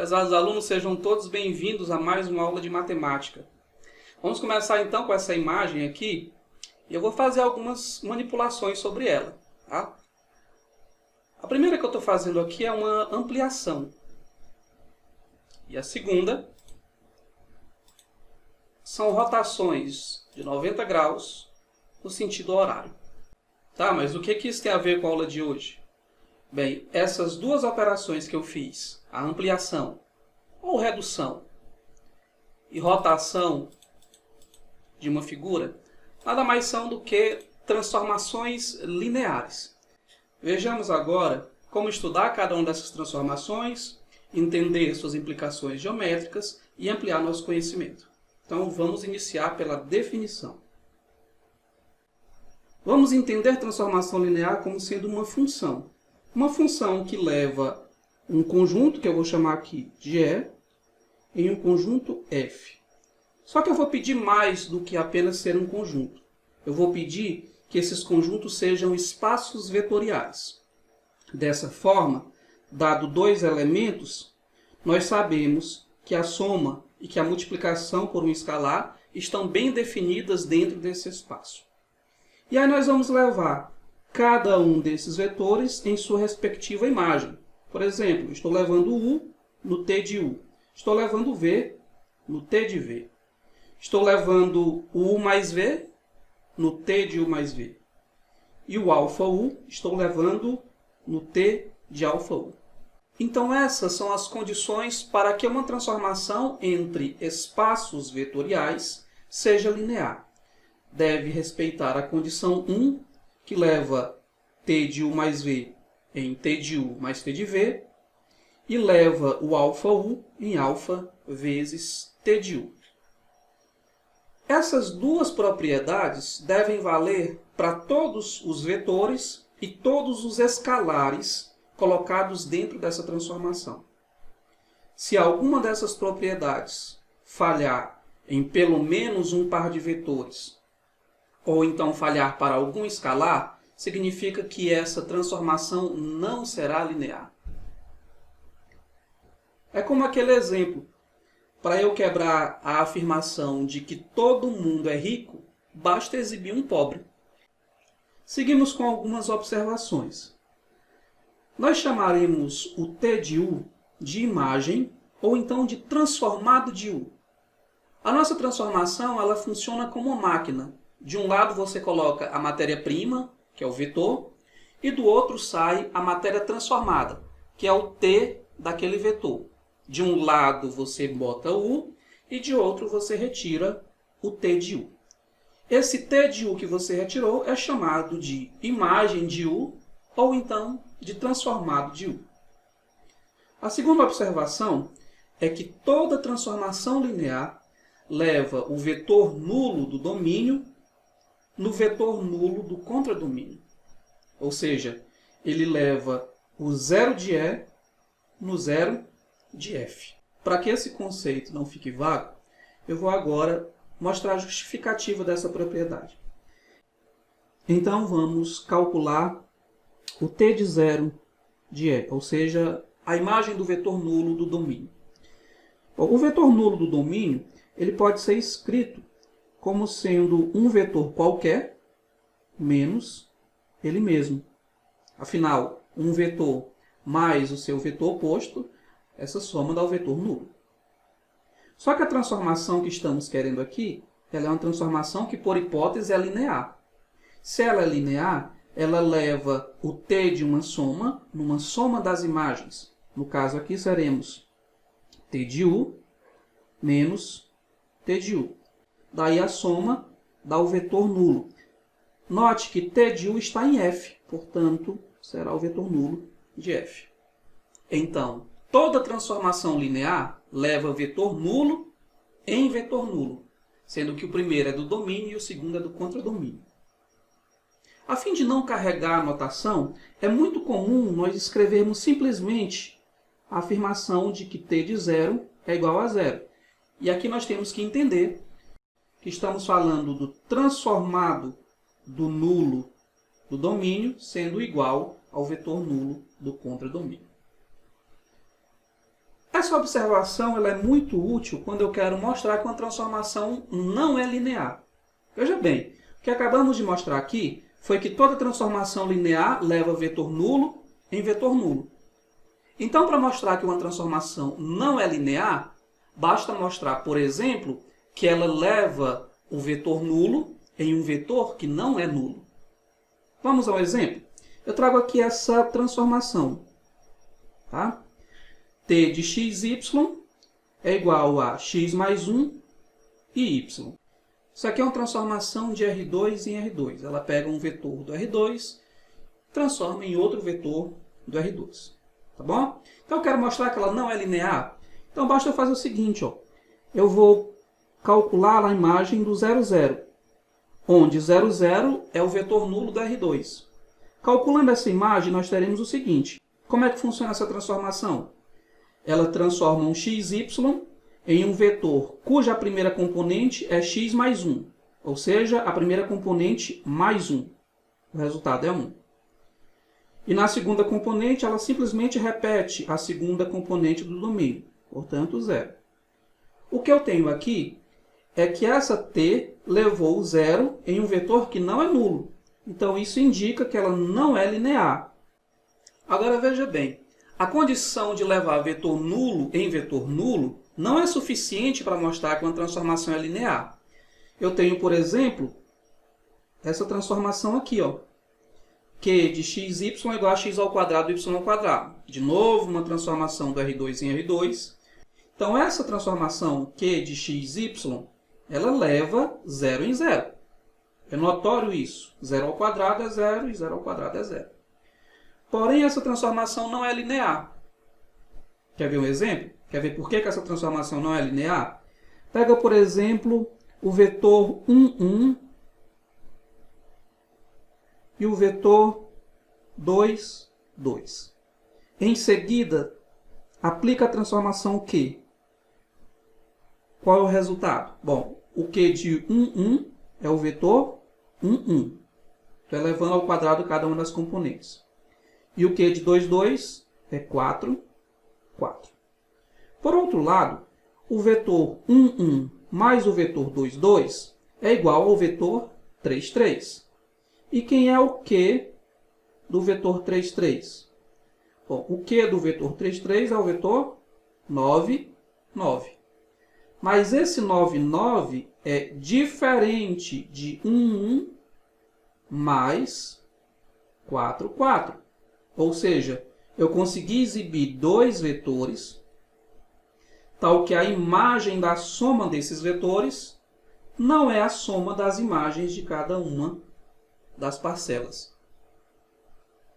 Prezados alunos, sejam todos bem-vindos a mais uma aula de matemática. Vamos começar então com essa imagem aqui e eu vou fazer algumas manipulações sobre ela. Tá? A primeira que eu estou fazendo aqui é uma ampliação. E a segunda são rotações de 90 graus no sentido horário. Tá, mas o que isso tem a ver com a aula de hoje? Bem, essas duas operações que eu fiz, a ampliação ou redução e rotação de uma figura, nada mais são do que transformações lineares. Vejamos agora como estudar cada uma dessas transformações, entender suas implicações geométricas e ampliar nosso conhecimento. Então vamos iniciar pela definição. Vamos entender transformação linear como sendo uma função. Uma função que leva um conjunto, que eu vou chamar aqui de E, em um conjunto F. Só que eu vou pedir mais do que apenas ser um conjunto. Eu vou pedir que esses conjuntos sejam espaços vetoriais. Dessa forma, dado dois elementos, nós sabemos que a soma e que a multiplicação por um escalar estão bem definidas dentro desse espaço. E aí nós vamos levar cada um desses vetores em sua respectiva imagem. Por exemplo, estou levando U no T de U. Estou levando V no T de V. Estou levando o U mais V no T de U mais V. E o alfa U estou levando no T de alfa U. Então essas são as condições para que uma transformação entre espaços vetoriais seja linear. Deve respeitar a condição 1, que leva T de U mais V em T de U mais T de V, e leva o alfa U em alfa vezes T de U. Essas duas propriedades devem valer para todos os vetores e todos os escalares colocados dentro dessa transformação. Se alguma dessas propriedades falhar em pelo menos um par de vetores, ou então falhar para algum escalar, significa que essa transformação não será linear. É como aquele exemplo. Para eu quebrar a afirmação de que todo mundo é rico, basta exibir um pobre. Seguimos com algumas observações. Nós chamaremos o T de U de imagem ou então de transformado de U. A nossa transformação ela funciona como uma máquina. De um lado você coloca a matéria-prima, que é o vetor, e do outro sai a matéria transformada, que é o T daquele vetor. De um lado você bota U e de outro você retira o T de U. Esse T de U que você retirou é chamado de imagem de U ou então de transformado de U. A segunda observação é que toda transformação linear leva o vetor nulo do domínio no vetor nulo do contradomínio. Ou seja, ele leva o zero de E no zero de F. Para que esse conceito não fique vago, eu vou agora mostrar a justificativa dessa propriedade. Então vamos calcular o T de zero de E, ou seja, a imagem do vetor nulo do domínio. O vetor nulo do domínio ele pode ser escrito como sendo um vetor qualquer menos ele mesmo. Afinal, um vetor mais o seu vetor oposto, essa soma dá o vetor nulo. Só que a transformação que estamos querendo aqui, ela é uma transformação que, por hipótese, é linear. Se ela é linear, ela leva o T de uma soma numa soma das imagens. No caso aqui, seremos T de U menos T de U. Daí a soma dá o vetor nulo. Note que T de U está em F, portanto, será o vetor nulo de F. Então, toda transformação linear leva vetor nulo em vetor nulo, sendo que o primeiro é do domínio e o segundo é do contradomínio. A fim de não carregar a notação, é muito comum nós escrevermos simplesmente a afirmação de que T de zero é igual a zero. E aqui nós temos que entender que estamos falando do transformado do nulo do domínio sendo igual ao vetor nulo do contradomínio. Essa observação ela é muito útil quando eu quero mostrar que uma transformação não é linear. Veja bem, o que acabamos de mostrar aqui foi que toda transformação linear leva vetor nulo em vetor nulo. Então, para mostrar que uma transformação não é linear, basta mostrar, por exemplo, que ela leva o vetor nulo em um vetor que não é nulo. Vamos ao exemplo? Eu trago aqui essa transformação. Tá? T de xy é igual a x mais 1 e y. Isso aqui é uma transformação de R2 em R2. Ela pega um vetor do R2 e transforma em outro vetor do R2. Tá bom? Então eu quero mostrar que ela não é linear. Então basta eu fazer o seguinte. Ó. Eu vou calcular a imagem do 0, 0. Onde 0, 0 é o vetor nulo do R2. Calculando essa imagem, nós teremos o seguinte. Como é que funciona essa transformação? Ela transforma um xy em um vetor cuja primeira componente é x mais 1. Ou seja, a primeira componente mais 1. O resultado é 1. E na segunda componente, ela simplesmente repete a segunda componente do domínio. Portanto, 0. O que eu tenho aqui é que essa t levou o 0 em um vetor que não é nulo. Então, isso indica que ela não é linear. Agora, veja bem. A condição de levar vetor nulo em vetor nulo não é suficiente para mostrar que uma transformação é linear. Eu tenho, por exemplo, essa transformação aqui, ó, Q de xy é igual a x ao quadrado y ao quadrado. De novo, uma transformação do R2 em R2. Então, essa transformação Q de xy, ela leva 0 em 0. É notório isso. 0 ao quadrado é 0 e 0 ao quadrado é 0. Porém, essa transformação não é linear. Quer ver um exemplo? Quer ver por que essa transformação não é linear? Pega, por exemplo, o vetor 1, 1 e o vetor 2, 2. Em seguida, aplica a transformação Q. Qual é o resultado? Bom, o Q de 1, 1 é o vetor 1, 1. Estou elevando ao quadrado cada uma das componentes. E o Q de 2, 2 é 4, 4. Por outro lado, o vetor 1, 1 mais o vetor 2, 2 é igual ao vetor 3, 3. E quem é o Q do vetor 3, 3? Bom, o Q do vetor 3, 3 é o vetor 9, 9. Mas esse 9, 9 é diferente de 1, 1 mais 4, 4. Ou seja, eu consegui exibir dois vetores, tal que a imagem da soma desses vetores não é a soma das imagens de cada uma das parcelas.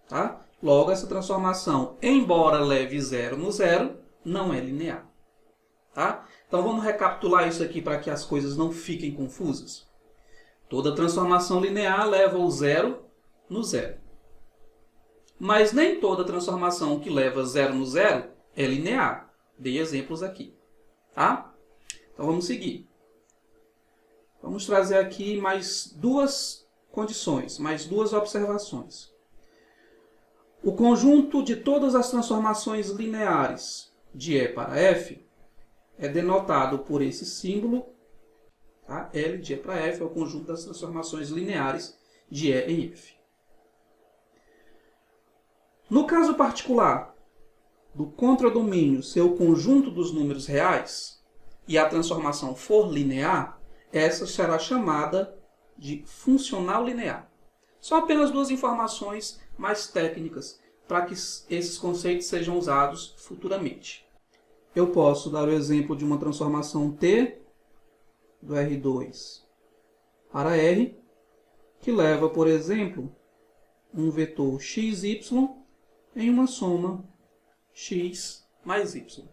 Tá? Logo, essa transformação, embora leve 0 no 0, não é linear. Tá? Então, vamos recapitular isso aqui para que as coisas não fiquem confusas. Toda transformação linear leva o 0 no 0. Mas nem toda transformação que leva 0 no 0 é linear. Dei exemplos aqui. Tá? Então, vamos seguir. Vamos trazer aqui mais duas condições, mais duas observações. O conjunto de todas as transformações lineares de E para F é denotado por esse símbolo. Tá? L de E para F é o conjunto das transformações lineares de E em F. No caso particular do contradomínio ser o conjunto dos números reais e a transformação for linear, essa será chamada de funcional linear. São apenas duas informações mais técnicas para que esses conceitos sejam usados futuramente. Eu posso dar o exemplo de uma transformação T do R2 para R, que leva, por exemplo, um vetor xy em uma soma x mais y.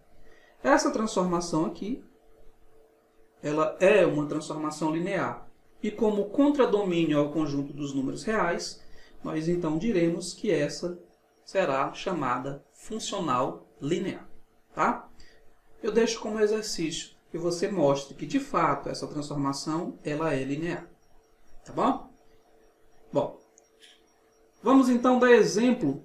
Essa transformação aqui, ela é uma transformação linear. E como o contradomínio é o conjunto dos números reais, nós então diremos que essa será chamada funcional linear. Tá? Eu deixo como exercício que você mostre que, de fato, essa transformação ela é linear. Tá bom? Bom, vamos então dar exemplo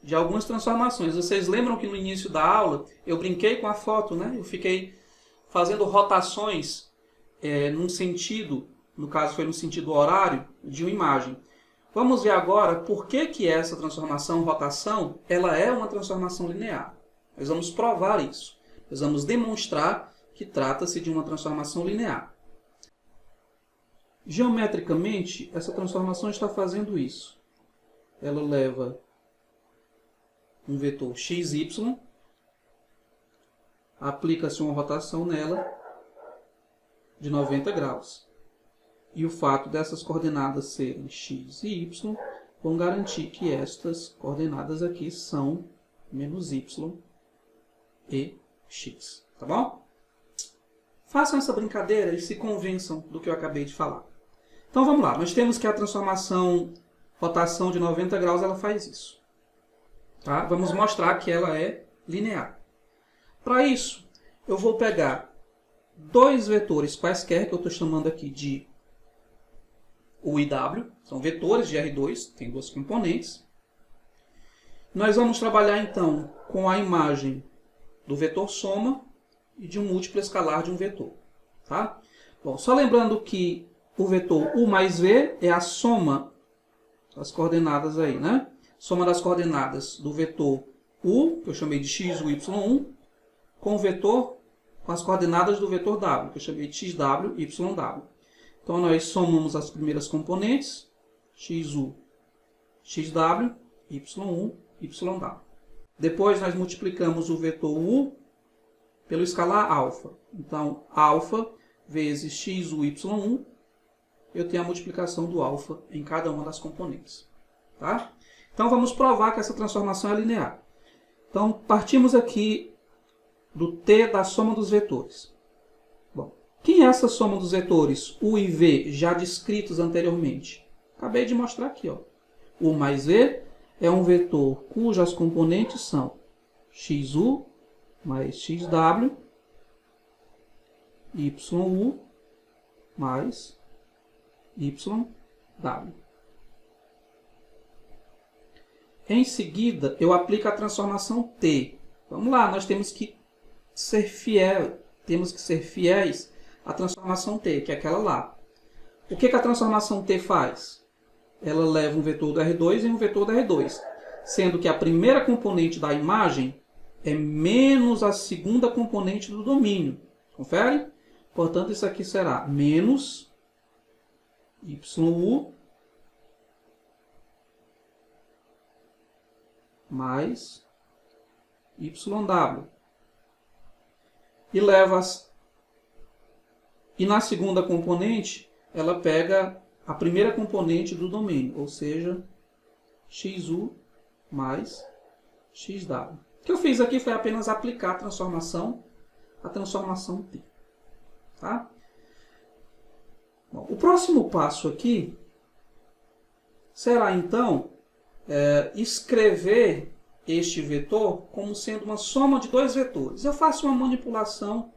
de algumas transformações. Vocês lembram que no início da aula eu brinquei com a foto, né? Eu fiquei fazendo rotações num sentido, no caso foi no sentido horário, de uma imagem. Vamos ver agora por que essa transformação, rotação, ela é uma transformação linear. Nós vamos provar isso. Nós vamos demonstrar que trata-se de uma transformação linear. Geometricamente, essa transformação está fazendo isso. Ela leva um vetor xy, aplica-se uma rotação nela de 90 graus. E o fato dessas coordenadas serem x e y vão garantir que estas coordenadas aqui são menos y e x. Tá bom? Façam essa brincadeira e se convençam do que eu acabei de falar. Então vamos lá. Nós temos que a transformação rotação de 90 graus ela faz isso. Tá? Vamos mostrar que ela é linear. Para isso, eu vou pegar dois vetores quaisquer, que eu estou chamando aqui de U e W, são vetores de R2, tem duas componentes. Nós vamos trabalhar então com a imagem do vetor soma e de um múltiplo escalar de um vetor. Tá? Bom, só lembrando que o vetor U mais V é a soma das coordenadas aí, né? Soma das coordenadas do vetor U, que eu chamei de x, y1, com o vetor com as coordenadas do vetor W, que eu chamei de xw, yw. Então, nós somamos as primeiras componentes, xu, xw, y1, yw. Depois, nós multiplicamos o vetor U pelo escalar alfa. Então, alfa vezes xu, y1, eu tenho a multiplicação do alfa em cada uma das componentes. Tá? Então, vamos provar que essa transformação é linear. Então, partimos aqui do t da soma dos vetores. Bom, quem é essa soma dos vetores U e V já descritos anteriormente? Acabei de mostrar aqui. Ó. U mais V é um vetor cujas componentes são xu mais xw, yu mais YW. Em seguida, eu aplico a transformação T. Vamos lá, nós temos que ser fiéis à transformação T, que é aquela lá. O que a transformação T faz? Ela leva um vetor do R2 em um vetor do R2, sendo que a primeira componente da imagem é menos a segunda componente do domínio. Confere? Portanto, isso aqui será menos YU mais YW. E na segunda componente, ela pega a primeira componente do domínio, ou seja, XU mais XW. O que eu fiz aqui foi apenas aplicar a transformação T. Tá? Bom, o próximo passo aqui será, então, escrever este vetor como sendo uma soma de dois vetores. Eu faço uma manipulação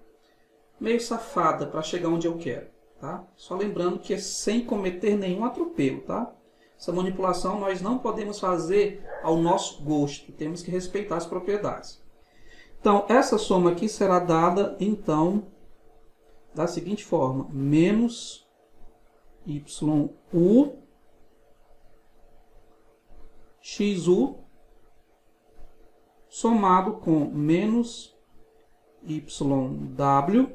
meio safada para chegar onde eu quero. Tá? Só lembrando que é sem cometer nenhum atropelo. Tá? Essa manipulação nós não podemos fazer ao nosso gosto. Temos que respeitar as propriedades. Então, essa soma aqui será dada, então, da seguinte forma. Menos YU XU somado com menos YW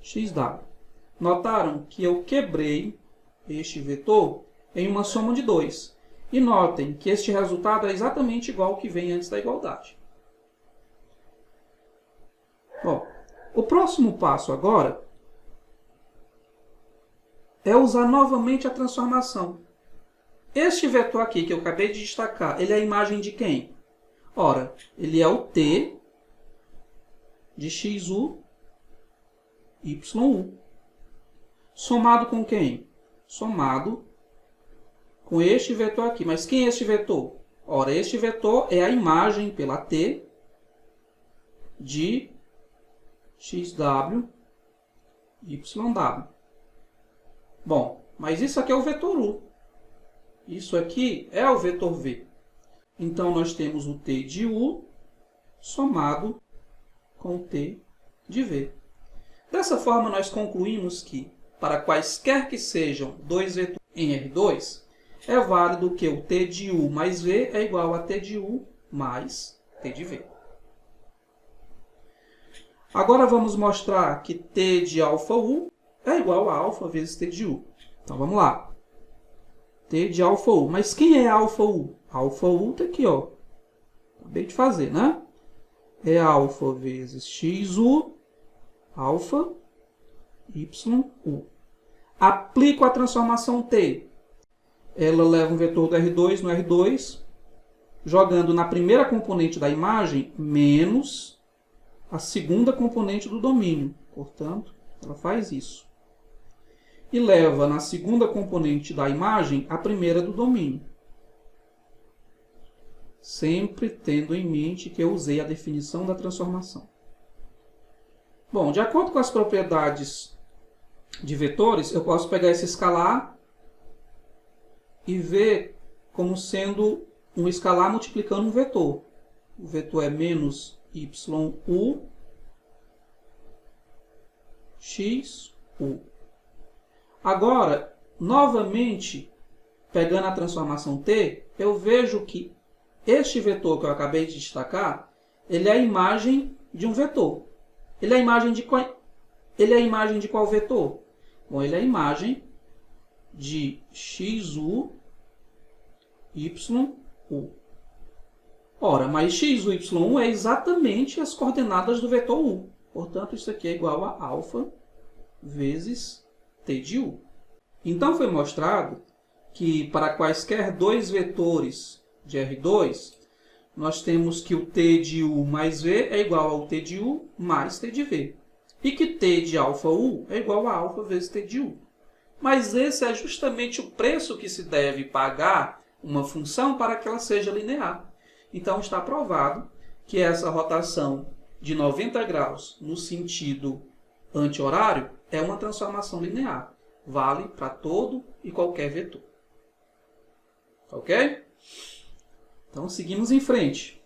XW. Notaram que eu quebrei este vetor em uma soma de 2. E notem que este resultado é exatamente igual ao que vem antes da igualdade. Bom, o próximo passo agora é usar novamente a transformação. Este vetor aqui que eu acabei de destacar, ele é a imagem de quem? Ora, ele é o T de XU, YU. Somado com quem? Somado com este vetor aqui. Mas quem é este vetor? Ora, este vetor é a imagem pela T de XW, YW. Bom, mas isso aqui é o vetor U. Isso aqui é o vetor v. Então, nós temos o t de u somado com o t de v. Dessa forma, nós concluímos que, para quaisquer que sejam dois vetores em R2, é válido que o t de u mais v é igual a t de u mais t de v. Agora vamos mostrar que t de αu é igual a α vezes t de u. Então vamos lá. T de αu. Mas quem é αu? αu está aqui, ó. Acabei de fazer, né? É α vezes xu, α, you. Aplico a transformação t. Ela leva um vetor do R2 no R2, jogando na primeira componente da imagem menos a segunda componente do domínio. Portanto, ela faz isso. E leva na segunda componente da imagem a primeira do domínio. Sempre tendo em mente que eu usei a definição da transformação. Bom, de acordo com as propriedades de vetores, eu posso pegar esse escalar e ver como sendo um escalar multiplicando um vetor. O vetor é menos yu xu. Agora, novamente, pegando a transformação t, eu vejo que este vetor que eu acabei de destacar, ele é a imagem de um vetor. Ele é a imagem de qual vetor? Bom, ele é a imagem de xu, yu. Ora, mas xu, y é exatamente as coordenadas do vetor u. Portanto, isso aqui é igual a α vezes t de u. Então, foi mostrado que para quaisquer dois vetores de R2, nós temos que o t de u mais v é igual ao t de u mais t de v. E que t de αu é igual a α vezes t de u. Mas esse é justamente o preço que se deve pagar uma função para que ela seja linear. Então, está provado que essa rotação de 90 graus no sentido anti-horário é uma transformação linear. Vale para todo e qualquer vetor. Ok? Então, seguimos em frente.